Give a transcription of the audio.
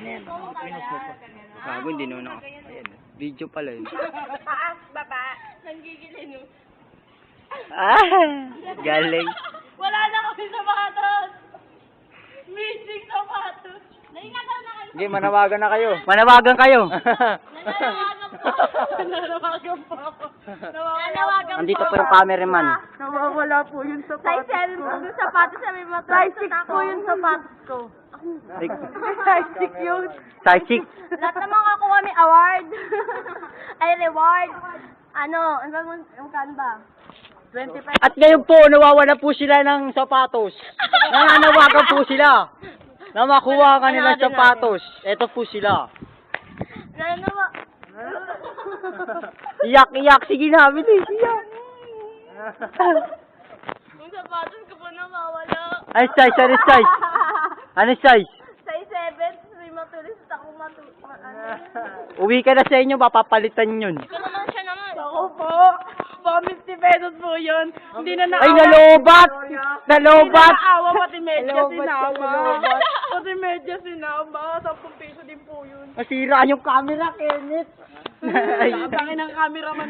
yan. Pinas mo pa. Gago, hindi naman ako. Ayan. Video pala yun. Taas, baba. Nanggigilin mo. Galing. Wala na kami sapatos. Missing sapatos. Naingatan na kayo. Sige, manawagan na kayo. Manawagan kayo. Nanawagan po. Nanawagan po ako. Nanawagan po. Andito po yung cameraman. Nawawala po yung sapatos ko. Yung sapatos na may matay. Size 6 po yung sapatos ko. Size 6 yun. Size 6. Lahat naman kakuha may award. Ay, reward. Ano ba? 25. At ngayon po, nawawala po sila ng sapatos. Nananawagan po sila na makuha ka nilang sapatos. Ito po sila. Iyak-iyak. Sige na, bilis. Iyak. Yung sapatos ko po nawawala. Ano size? Ano size? Ano size? Size 7, may matulis ako Uwi ka na sa inyo, mapapalitan yun. Ito naman siya naman. Ako po. Baka 50 pesos po yun. Hindi na naawa. Ay, nalobat! Nalobat! Hindi na naawa, pati medya Nalobat, sinama. nalobat. Pati medya sinama. 10 peso din po yun. Masira yung camera, Kenneth. Tangin ng cameraman